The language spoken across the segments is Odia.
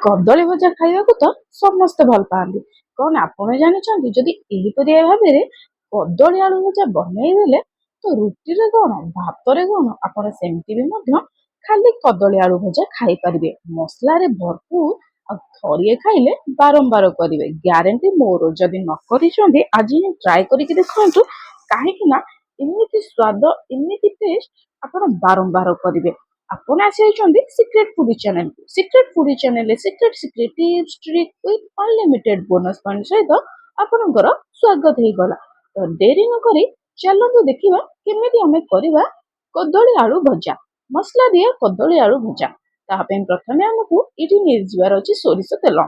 କଦଳୀ ଭଜା ଖାଇବାକୁ ତ ସମସ୍ତେ ଭଲ ପାଆନ୍ତି। କଣ ଆପଣ ଜାଣିଛନ୍ତି ଯଦି ଏହିପରି ଭାବରେ କଦଳୀ ଆଳୁ ଭଜା ବନେଇ ଦେଲେ ତ ରୁଟିରେ କଣ ଭାତରେ କଣ ଆପଣ ସେମିତି ବି ମଧ୍ୟ ଖାଲି କଦଳୀ ଆଳୁ ଭଜା ଖାଇପାରିବେ। ମସଲାରେ ଭରପୁର ଆଉ ଥରିଏ ଖାଇଲେ ବାରମ୍ବାର କରିବେ। ଗ୍ୟାରେଣ୍ଟି ମୋର। ଯଦି ନ କରିଛନ୍ତି ଆଜି ହିଁ ଟ୍ରାଏ କରିକି ଦେଖନ୍ତୁ। କାହିଁକି ନା ଏମିତି ସ୍ୱାଦ ଏମିତି ଟେଷ୍ଟ ଆପଣ ବାରମ୍ବାର କରିବେ। ଆପଣ ଆସିଛନ୍ତି ସିକ୍ରେଟ ଫୁଡି ଚ୍ୟାନେଲ। ସିକ୍ରେଟ ଫୁଡି ଚ୍ୟାନେଲରେ secret tips trick with unlimited bonus point ସହିତ ଆପଣଙ୍କର ସ୍ୱାଗତ ହେଇଗଲା। ତ ଡେରି ନ କରି ଚାଲନ୍ତୁ ଦେଖିବା କେମିତି ଆମେ କରିବା କଦଳୀ ଆଳୁ ଭଜା। ମସଲା ଦିଆ କଦଳୀ ଆଳୁ ଭଜା। ତା ପାଇଁ ପ୍ରଥମେ ଆମକୁ ଏଠି ନେଇଯିବାର ଅଛି ସୋରିଷ ତେଲ।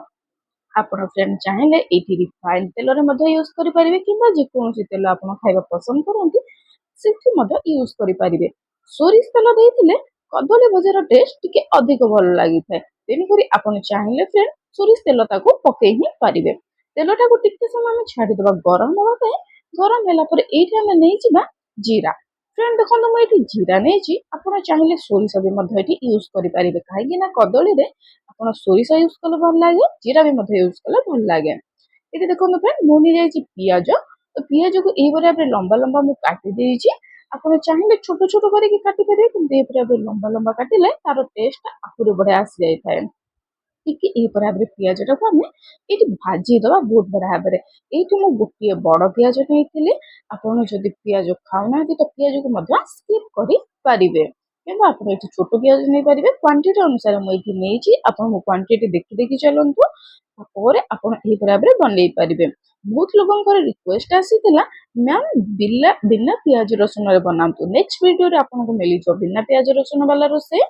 ଆପଣ ଫ୍ରେଣ୍ଡ ଚାହିଁଲେ ଏଇଠି ରିଫାଇଣ୍ଡ ତେଲରେ ମଧ୍ୟ ୟୁଜ୍ କରିପାରିବେ କିମ୍ବା ଯେକୌଣସି ତେଲ ଆପଣ ଖାଇବା ପସନ୍ଦ କରନ୍ତି ସେଠି ମଧ୍ୟ ୟୁଜ୍ କରିପାରିବେ। ସୋରିଷ ତେଲ ଦେଇଥିଲେ କଦଳୀ ଭଜାର ଟେଷ୍ଟ ଟିକେ ଅଧିକ ଭଲ ଲାଗିଥାଏ। ତେଣୁକରି ଆପଣ ଚାହିଁଲେ ଫ୍ରେଣ୍ଡ ସୋରିଷ ତେଲ ତାକୁ ପକେଇ ହିଁ ପାରିବେ। ତେଲଟାକୁ ଟିକେ ସମୟ ଆମେ ଛାଡିଦେବା ଗରମ ହେବା ପାଇଁ। ଗରମ ହେଲା ପରେ ଏଇଠି ଆମେ ନେଇଯିବା ଜିରା। ଫ୍ରେଣ୍ଡ ଦେଖନ୍ତୁ ମୁଁ ଏଇଠି ଜିରା ନେଇଛି। ଆପଣ ଚାହିଁଲେ ସୋରିଷ ବି ମଧ୍ୟ ଏଠି ୟୁଜ୍ କରିପାରିବେ। କାହିଁକି ନା କଦଳୀରେ ଆପଣ ସୋରିଷ ୟୁଜ୍ କଲେ ଭଲ ଲାଗେ, ଜିରା ବି ମଧ୍ୟ ୟୁଜ୍ କଲେ ଭଲ ଲାଗେ। ଏଠି ଦେଖନ୍ତୁ ଫ୍ରେଣ୍ଡ ମୁଁ ନେଇଯାଇଛି ପିଆଜ। ତ ପିଆଜକୁ ଏଇଭଳି ଭାବରେ ଲମ୍ବା ଲମ୍ବା ମୁଁ କାଟି ଦେଇଛି। ଆପଣ ଚାହିଁଲେ ଛୋଟ ଛୋଟ କରିକି କାଟିପାରିବେ, କିନ୍ତୁ ଏହିପରି ଭାବରେ ଲମ୍ବା ଲମ୍ବା କାଟିଲେ ତାର ଟେଷ୍ଟ ଆହୁରି ବଢିଆ ଆସିଯାଇଥାଏ। ଟିକେ ଏହିପରି ଭାବରେ ପିଆଜଟାକୁ ଆମେ ଏଇଠି ଭାଜିଦବା ବହୁତ ବଢିଆ ଭାବରେ। ଏଇଠି ମୁଁ ଗୋଟିଏ ବଡ ପିଆଜ ନେଇଥିଲି। ଆପଣ ଯଦି ପିଆଜ ଖାଉନାହାନ୍ତି ତ ପିଆଜକୁ ମଧ୍ୟ ସ୍କିପ୍ କରିପାରିବେ, କିନ୍ତୁ ଆପଣ ଏଠି ଛୋଟ ପିଆଜ ନେଇପାରିବେ। କ୍ୱାଣ୍ଟିଟି ଅନୁସାରେ ମୁଁ ଏଇଠି ନେଇଛି। ଆପଣଙ୍କୁ କ୍ୱାଣ୍ଟିଟି ଦେଖି ଦେଖି ଚାଲନ୍ତୁ। ତାପରେ ଆପଣ ଏହିପରି ଭାବରେ ବନେଇ ପାରିବେ। ବହୁତ ଲୋକଙ୍କର ରିକ୍ୱେଷ୍ଟ ଆସିଥିଲା ମ୍ୟାମ୍ ବିନା ପିଆଜ ରସୁଣରେ ବନାନ୍ତୁ। ନେକ୍ସଟ ଭିଡିଓରେ ଆପଣଙ୍କୁ ମିଳିଯିବ ବିନା ପିଆଜ ରସୁଣ ବାଲା ରୋଷେଇ।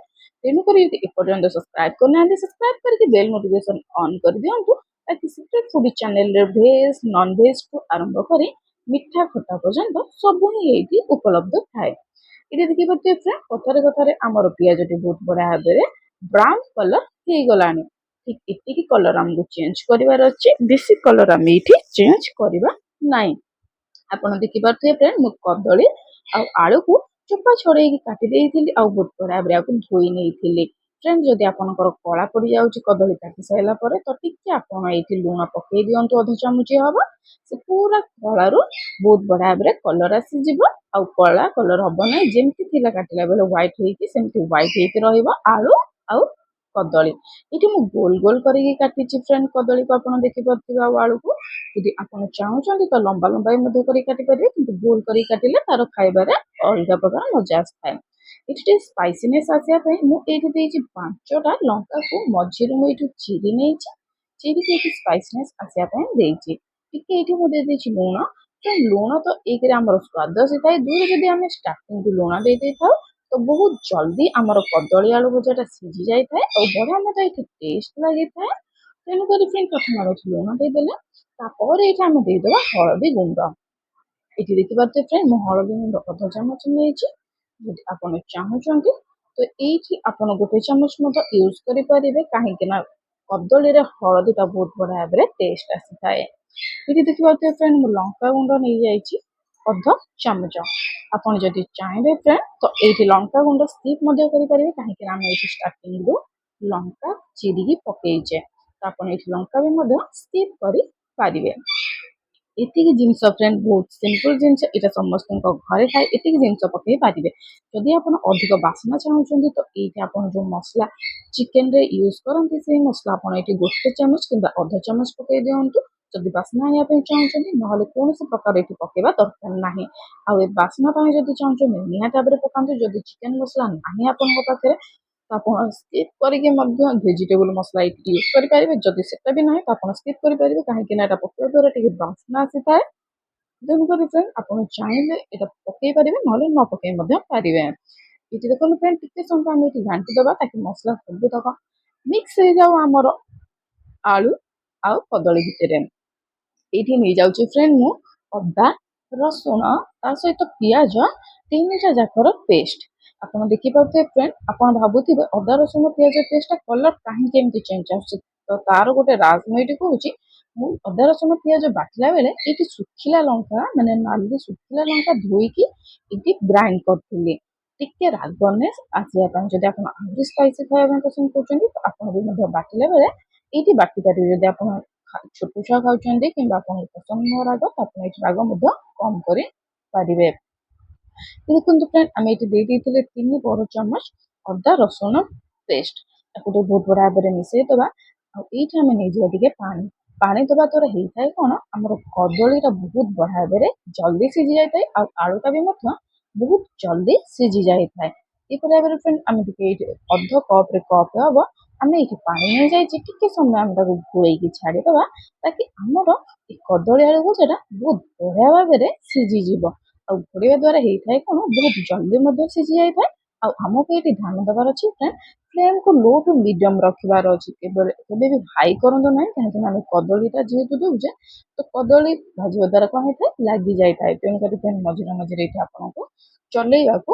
ତେଣୁକରି ଯଦି ଏପର୍ଯ୍ୟନ୍ତ ସବସ୍କ୍ରାଇବ କରିନାହାନ୍ତି ସବସ୍କ୍ରାଇବ କରିକି ବେଲ୍ ନୋଟିଫିକେସନ ଅନ୍ କରିଦିଅନ୍ତୁ, ତାକି ସିକ୍ରେଟ ଫୁଡି ଚ୍ୟାନେଲରେ ଭେଜ ନନ ଭେଜଠୁ ଆରମ୍ଭ କରି ମିଠା ଖଟା ପର୍ଯ୍ୟନ୍ତ ସବୁ ହିଁ ଏଇଠି ଉପଲବ୍ଧ ଥାଏ। ଏଠି ଦେଖିପାରୁଥିବେ ଫ୍ରେଣ୍ଡ କଥାରେ କଥାରେ ଆମର ପିଆଜଟି ବହୁତ ବଢିଆ ଭାବରେ ବ୍ରାଉନ କଲର ହେଇଗଲାଣି। ଠିକ ଏତିକି କଲର ଆମକୁ ଚେଞ୍ଜ କରିବାର ଅଛି। ବେଶୀ କଲର ଆମେ ଏଇଠି ଚେଞ୍ଜ କରିବା ନାହିଁ। ଆପଣ ଦେଖିପାରୁଥିବେ ଫ୍ରେଣ୍ଡ ମୁଁ କଦଳୀ ଆଉ ଆଳୁକୁ ଚୋପା ଛଡେଇକି କାଟି ଦେଇଥିଲି ଆଉ ବହୁତ ବଢିଆ ଭାବରେ ଆକୁ ଧୋଇ ନେଇଥିଲି। ଫ୍ରେଣ୍ଡ ଯଦି ଆପଣଙ୍କର କଳା ପଡିଯାଉଛି କଦଳୀ କାଟି ସାରିଲା ପରେ ତ ଟିକେ ଆପଣ ଏଇଠି ଲୁଣ ପକେଇ ଦିଅନ୍ତୁ ଅଧ ଚାମଚ ହବ। ସେ ପୁରା କଳାରୁ ବହୁତ ବଢିଆ ଭାବରେ କଲର ଆସିଯିବ। ଆଉ କଳା କଲର ହବ ନାହିଁ। ଯେମିତି ଥିଲା କାଟିଲା ବେଳେ ହ୍ୱାଇଟ ହେଇକି ସେମିତି ହ୍ୱାଇଟ ହେଇକି ରହିବ ଆଳୁ ଆଉ କଦଳୀ। ଏଠି ମୁଁ ଗୋଲ ଗୋଲ କରିକି କାଟିଛି ଫ୍ରେଣ୍ଡ କଦଳୀକୁ ଆପଣ ଦେଖିପାରୁଥିବେ ଆଉ ଆଳୁକୁ। ଯଦି ଆପଣ ଚାହୁଁଛନ୍ତି ତ ଲମ୍ବା ଲମ୍ବା ବି ମଧ୍ୟ କରି କାଟିପାରିବେ, କିନ୍ତୁ ଗୋଲ କରି କାଟିଲେ ତାର ଖାଇବାରେ ଅଲଗା ପ୍ରକାର ମଜା ଆସିଥାଏ। ଏଠି ଟିକେ ସ୍ପାଇସିନେସ୍ ଆସିବା ପାଇଁ ମୁଁ ଏଇଠି ଦେଇଛି 5ଟା ଲଙ୍କାକୁ ମଝିରୁ ମୁଁ ଏଇଠି ଚିରି ନେଇଛି। ଚିରିକି ଏଇଠି ସ୍ପାଇସିନେସ୍ ଆସିବା ପାଇଁ ଦେଇଛି। ଟିକେ ଏଇଠି ମୁଁ ଦେଇଦେଇଛି ଲୁଣ। ତ ଲୁଣ ତ ଏକରେ ଆମର ସ୍ୱାଦ ଆସିଥାଏ, ଦୁଇରେ ଯଦି ଆମେ ଷ୍ଟାର୍ଟିଂରୁ ଲୁଣ ଦେଇଥାଉ ତ ବହୁତ ଜଲ୍ଦି ଆମର କଦଳୀ ଆଳୁ ଭଜାଟା ସିଝି ଯାଇଥାଏ ଆଉ ବଢିଆ ମଜା ଏଇଠି ଟେଷ୍ଟ ଲାଗିଥାଏ। ତେଣୁକରି ଫ୍ରେଣ୍ଡ ପ୍ରଥମେ ଆମେ ଲୁଣ ଦେଇଦେଲେ ତାପରେ ଏଇଠି ଆମେ ଦେଇଦେବା ହଳଦୀ ଗୁଣ୍ଡ। ଏଠି ଦେଖିପାରୁଥିବେ ଫ୍ରେଣ୍ଡ ମୁଁ ହଳଦୀ ଗୁଣ୍ଡ ଅଧ ଚାମଚ ନେଇଛି। ଯଦି ଆପଣ ଚାହୁଁଛନ୍ତି ତ ଏଇଠି ଆପଣ ଗୋଟେ ଚାମଚ ମଧ୍ୟ ୟୁଜ୍ କରିପାରିବେ, କାହିଁକି ନା କଦଳୀରେ ହଳଦୀଟା ବହୁତ ବଢିଆ ଭାବରେ ଟେଷ୍ଟ ଆସିଥାଏ। ଏଠି ଦେଖିପାରୁଥିବେ ଫ୍ରେଣ୍ଡ ମୁଁ ଲଙ୍କା ଗୁଣ୍ଡ ନେଇଯାଇଛି ଅଧ ଚାମଚ। ଆପଣ ଯଦି ଚାହିଁବେ ଫ୍ରେଣ୍ଡ ତ ଏଇଠି ଲଙ୍କା ଗୁଣ୍ଡ ସ୍କିପ୍ ମଧ୍ୟ କରିପାରିବେ, କାହିଁକି ନା ଆମେ ଏଇଠି ଷ୍ଟାର୍ଟିଂରୁ ଲଙ୍କା ଚିରିକି ପକେଇଛେ। ତ ଆପଣ ଏଇଠି ଲଙ୍କା ବି ମଧ୍ୟ ସ୍କିପ୍ କରିପାରିବେ। ଏତିକି ଜିନିଷ ଫ୍ରେଣ୍ଡ ବହୁତ ସିମ୍ପଲ ଜିନିଷ, ଏଇଟା ସମସ୍ତଙ୍କ ଘରେ ଥାଏ। ଏତିକି ଜିନିଷ ପକେଇ ପାରିବେ। ଯଦି ଆପଣ ଅଧିକ ବାସ୍ନା ଚାହୁଁଛନ୍ତି ତ ଏଇଠି ଆପଣ ଯୋଉ ମସଲା ଚିକେନରେ ୟୁଜ୍ କରନ୍ତି ସେଇ ମସଲା ଆପଣ ଏଇଠି ଗୋଟେ ଚାମଚ କିମ୍ବା ଅଧ ଚାମଚ ପକେଇ ଦିଅନ୍ତୁ ଯଦି ବାସ୍ନା ଆଣିବା ପାଇଁ ଚାହୁଁଛନ୍ତି। ନହେଲେ କୌଣସି ପ୍ରକାର ଏଠି ପକେଇବା ଦରକାର ନାହିଁ। ଆଉ ଏ ବାସ୍ନା ପାଇଁ ଯଦି ଚାହୁଁଛନ୍ତି ନିହାତି ଭାବରେ ପକାନ୍ତୁ। ଯଦି ଚିକେନ ମସଲା ନାହିଁ ଆପଣଙ୍କ ପାଖରେ ତ ଆପଣ ସ୍କିପ୍ କରିକି ମଧ୍ୟ ଭେଜିଟେବୁଲ ମସଲା ଏଇଠି ୟୁଜ୍ କରିପାରିବେ। ଯଦି ସେଟା ବି ନାହିଁ ତ ଆପଣ ସ୍କିପ୍ କରିପାରିବେ, କାହିଁକି ନା ଏଟା ପକେଇବା ଦ୍ୱାରା ଟିକେ ବାସ୍ନା ଆସିଥାଏ। ତେଣୁକରି ଫ୍ରେଣ୍ଡ ଆପଣ ଚାହିଁଲେ ଏଟା ପକେଇ ପାରିବେ, ନହେଲେ ନ ପକେଇ ମଧ୍ୟ ପାରିବେ। ଏଠି ଦେଖନ୍ତୁ ଫ୍ରେଣ୍ଡ ଟିକେ ସମୟ ଆମେ ଏଠି ଘାଣ୍ଟି ଦେବା ତାକି ମସଲା ସବୁତକ ମିକ୍ସ ହେଇଯାଉ ଆମର ଆଳୁ ଆଉ କଦଳୀ ଭିତରେ। ଏଇଠି ନେଇଯାଉଛି ଫ୍ରେଣ୍ଡ ମୁଁ ଅଦା ରସୁଣ ତା ସହିତ ପିଆଜ ତିନିଟା ଯାକର ପେଷ୍ଟ। ଆପଣ ଦେଖିପାରୁଥିବେ ଫ୍ରେଣ୍ଡ, ଆପଣ ଭାବୁଥିବେ ଅଦା ରସୁଣ ପିଆଜ ପେଷ୍ଟଟା କଲର କାହିଁକି ଏମିତି ଚେଞ୍ଜ ଆସୁଛି, ତ ତାର ଗୋଟେ ରାଜ ମୁଁ ଏଇଠି କହୁଛି। ମୁଁ ଅଦା ରସୁଣ ପିଆଜ ବାଟିଲା ବେଳେ ଏଇଠି ଶୁଖିଲା ଲଙ୍କା ମାନେ ନାଲି ଶୁଖିଲା ଲଙ୍କା ଧୋଇକି ଏଇଠି ଗ୍ରାଇଣ୍ଡ କରିଥିଲି। ଟିକେ ରାଗନେସ୍ ଆସିବା ପାଇଁ। ଯଦି ଆପଣ ଆହୁରି ସ୍ପାଇସି ଖାଇବା ପାଇଁ ପସନ୍ଦ କରୁଛନ୍ତି ତ ଆପଣ ବି ମଧ୍ୟ ବାଟିଲା ବେଳେ ଏଇଠି ବାଟି ପାରିବେ। ଯଦି ଆପଣ ଛୋଟ ଛୁଆ ଖାଉଛନ୍ତି କିମ୍ବା ଆପଣଙ୍କ ପସନ୍ଦ ନୁହଁ ରାଗ ତ ଆପଣ ଏଇଠି ରାଗ ମଧ୍ୟ କମ୍ କରିପାରିବେ। ଦେଖନ୍ତୁ ଫ୍ରେଣ୍ଡ ଆମେ ଏଇଠି ଦେଇ ଦେଇଥିଲେ 3 ବଡ ଚାମଚ ଅଦା ରସୁଣ ପେଷ୍ଟ। ତାକୁ ଟିକେ ବହୁତ ବଢିଆ ଭାବରେ ମିଶେଇଦବା। ଆଉ ଏଇଠି ଆମେ ନେଇଯିବା ଟିକେ ପାଣି। ପାଣି ଦବା ଦ୍ୱାରା ହେଇଥାଏ କଣ, ଆମର କଦଳୀଟା ବହୁତ ବଢିଆ ଭାବରେ ଜଲ୍ଦି ସିଝି ଯାଇଥାଏ ଆଉ ଆଳୁଟା ବି ମଧ୍ୟ ବହୁତ ଜଲ୍ଦି ସିଝି ଯାଇଥାଏ। ଏପରି ଭାବରେ ଫ୍ରେଣ୍ଡ ଆମେ ଟିକେ ଏଇଠି ଅଧ କପ୍ରେ କପ୍ ହବ ଆମେ ଏଇଠି ପାଣି ନେଇଯାଇଛି। ଟିକେ ସମୟ ଆମେ ତାକୁ ଘୋଳେଇକି ଛାଡିଦବା ତାକି ଆମର ଏ କଦଳୀ ଆଳୁ ଭଜାଟା ବହୁତ ବଢିଆ ଭାବରେ ସିଝିଯିବ। ଆଉ ଘୋଡିବା ଦ୍ୱାରା ହେଇଥାଏ କଣ, ବହୁତ ଜଲ୍ଦି ମଧ୍ୟ ସିଝି ଯାଇଥାଏ। ଆଉ ଆମକୁ ଏଇଠି ଧ୍ୟାନ ଦେବାର ଅଛି ଫ୍ଲେମକୁ ଲୋ ଟୁ ମିଡିୟମ ରଖିବାର ଅଛି। କେବେ ବି ହାଇ କରନ୍ତୁ ନାହିଁ, କାହିଁକି ନା ଆମେ କଦଳୀଟା ଯେହେତୁ ଦଉଛେ ତ କଦଳୀ ଭାଜିବା ଦ୍ୱାରା କଣ ହେଇଥାଏ, ଲାଗି ଯାଇଥାଏ। ତେଣୁକରି ମଝିରେ ମଝିରେ ଏଇଠି ଆପଣଙ୍କୁ ଚଲେଇବାକୁ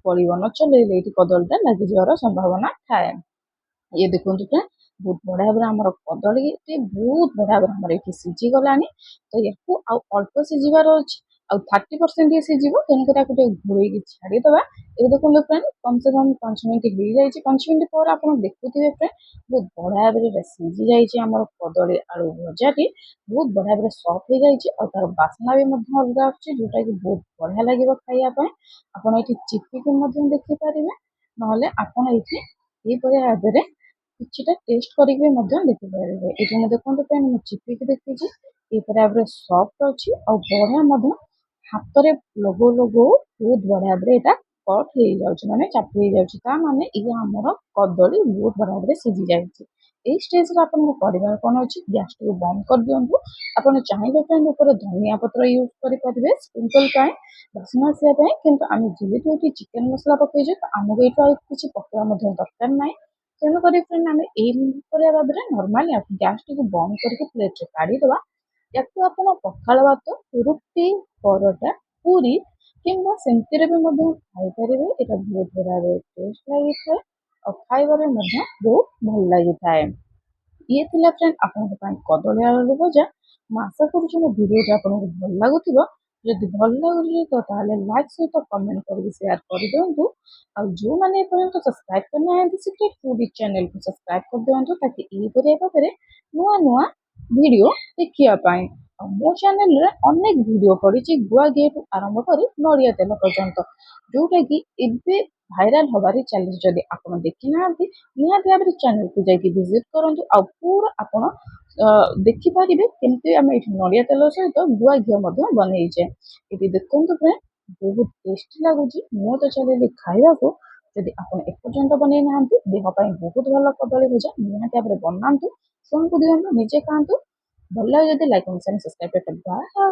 ପଡିବ, ନ ଚଲେଇଲେ ଏଇଠି କଦଳୀଟା ଲାଗିଯିବାର ସମ୍ଭାବନା ଥାଏ। ଇଏ ଦେଖନ୍ତୁ ବହୁତ ବଢିଆ ଭାବରେ ଆମର କଦଳୀଟି ବହୁତ ବଢିଆ ଭାବରେ ଆମର ଏଠି ସିଝିଗଲାଣି। ତ ୟାକୁ ଆଉ ଅଳ୍ପ ସିଝିବାର ଅଛି, ଆଉ 30% ଟିକେ ସିଝିବ। ତେଣୁକରି ତାକୁ ଟିକେ ଘୋଳେଇକି ଛାଡିଦବା। ଏବେ ଦେଖନ୍ତୁ ଫ୍ରେଣ୍ଡ କମ ସେ କମ 5 ମିନିଟ୍ ହେଇଯାଇଛି। 5 ମିନିଟ୍ ପରେ ଆପଣ ଦେଖୁଥିବେ ଫ୍ରେଣ୍ଡ ବହୁତ ବଢିଆ ଭାବରେ ଏଇଟା ସିଝି ଯାଇଛି। ଆମର କଦଳୀ ଆଳୁ ଭଜାଟି ବହୁତ ବଢିଆ ଭାବରେ ସଫ୍ଟ ହେଇଯାଇଛି ଆଉ ତାର ବାସ୍ନା ବି ମଧ୍ୟ ଅଲଗା ଆସୁଛି, ଯୋଉଟା କି ବହୁତ ବଢିଆ ଲାଗିବ ଖାଇବା ପାଇଁ। ଆପଣ ଏଇଠି ଚିପିକି ମଧ୍ୟ ଦେଖିପାରିବେ, ନହେଲେ ଆପଣ ଏଇଠି ଏଇପରି ଭାବରେ କିଛିଟା ଟେଷ୍ଟ କରିକି ମଧ୍ୟ ଦେଖିପାରିବେ। ଏଇଠି ମୁଁ ଦେଖନ୍ତୁ ଫ୍ରେଣ୍ଡ ମୁଁ ଚିପିକି ଦେଖିଛି, ଏଇପରି ଭାବରେ ସଫ୍ଟ ଅଛି ଆଉ ବଢିଆ ମଧ୍ୟ ହାତରେ ଲଗଉ ଲଗଉ ବହୁତ ବଢିଆ ଭାବରେ ଏଇଟା କଟ୍ ହେଇଯାଉଛି, ମାନେ ଚାପି ହେଇଯାଉଛି। ତା ମାନେ ଇଏ ଆମର କଦଳୀ ବହୁତ ବଢିଆ ଭାବରେ ସିଝି ଯାଇଛି। ଏଇ ସ୍ଟେଜରେ ଆପଣଙ୍କୁ କରିବାର କଣ ଅଛି, ଗ୍ୟାସଟିକୁ ବନ୍ଦ କରିଦିଅନ୍ତୁ। ଆପଣ ଚାହିଁଲେ ଫ୍ରେଣ୍ଡ ଉପରେ ଧନିଆ ପତ୍ର ୟୁଜ କରିପାରିବେ ସ୍ପ୍ରିଙ୍କଲ ପାଇଁ, ବାସ୍ନା ଆସିବା ପାଇଁ। କିନ୍ତୁ ଆମେ ଯେହେତୁ ଏଠି ଚିକେନ ମସଲା ପକେଇଛୁ ତ ଆମକୁ ଏଇଠୁ ଆଉ କିଛି ପକେଇବା ମଧ୍ୟ ଦରକାର ନାହିଁ। ତେଣୁକରି ଫ୍ରେଣ୍ଡ ଆମେ ଏଇପରି ଭାବରେ ନର୍ମାଲି ଗ୍ୟାସଟିକୁ ବନ୍ଦ କରିକି ପ୍ଲେଟରେ କାଢିଦବା। ୟାକୁ ଆପଣ ପଖାଳ ଭାତ, ରୁଟି, ପରଟା, ପୁରୀ କିମ୍ବା ସେମିତିରେ ବି ମଧ୍ୟ ଖାଇପାରିବେ। ଏଇଟା ବହୁତ ବଢିଆ ଟେଷ୍ଟ ଲାଗିଥାଏ ଆଉ ଖାଇବାରେ ମଧ୍ୟ ବହୁତ ଭଲ ଲାଗିଥାଏ। ଇଏ ଥିଲା ଫ୍ରେଣ୍ଡ ଆପଣଙ୍କ ପାଇଁ କଦଳୀ ଆଳୁ ଭଜା। ମୁଁ ଆଶା କରୁଛି ମୋ ଭିଡ଼ିଓଟି ଆପଣଙ୍କୁ ଭଲ ଲାଗୁଥିବ। ଯଦି ଭଲ ଲାଗୁଛି ତ ତାହେଲେ ଲାଇକ୍ ସହିତ କମେଣ୍ଟ କରିକି ସେୟାର କରିଦିଅନ୍ତୁ। ଆଉ ଯେଉଁମାନେ ଏପର୍ଯ୍ୟନ୍ତ ସବସ୍କ୍ରାଇବ କରିନାହାନ୍ତି ସିକ୍ରେଟ ଫୁଡି ଚ୍ୟାନେଲକୁ ସବସ୍କ୍ରାଇବ କରିଦିଅନ୍ତୁ, ତାକି ଏହିପରି ଭାବରେ ନୂଆ ନୂଆ ଭିଡ଼ିଓ ଦେଖିବା ପାଇଁ। ଆଉ ମୋ ଚ୍ୟାନେଲରେ ଅନେକ ଭିଡ଼ିଓ ପଡ଼ିଛି, ଗୁଆ ଘିଅଠୁ ଆରମ୍ଭ କରି ନଡ଼ିଆ ତେଲ ପର୍ଯ୍ୟନ୍ତ, ଯୋଉଟା କି ଏବେ ଭାଇରାଲ ହବାରେ ଚାଲିଛି। ଯଦି ଆପଣ ଦେଖିନାହାନ୍ତି ନିହାତି ଭାବରେ ଚ୍ୟାନେଲକୁ ଯାଇକି ଭିଜିଟ କରନ୍ତୁ। ଆଉ ପୁରା ଆପଣ ଦେଖିପାରିବେ କେମିତି ଆମେ ଏଠି ନଡ଼ିଆ ତେଲ ସହିତ ଗୁଆ ଘିଅ ମଧ୍ୟ ବନେଇଛେ। ଏଠି ଦେଖନ୍ତୁ ଫ୍ରେଣ୍ଡ ବହୁତ ଟେଷ୍ଟି ଲାଗୁଛି। ମୁଁ ତ ଚାଲିଲି ଖାଇବାକୁ। ଯଦି ଆପଣ ଏପର୍ଯ୍ୟନ୍ତ ବନେଇ ନାହାନ୍ତି, ଦେହ ପାଇଁ ବହୁତ ଭଲ କଦଳୀ ଭଜା, ନିହାତି ଭାବରେ ବନାନ୍ତୁ, ଛୁଆଙ୍କୁ ଦିଅନ୍ତୁ, ନିଜେ ଖାଆନ୍ତୁ। ଭଲ ଲାଗେ ଯଦି ଲାଇକ୍, କମେଣ୍ଟ, ସବସ୍କ୍ରାଇବ କରିବେ।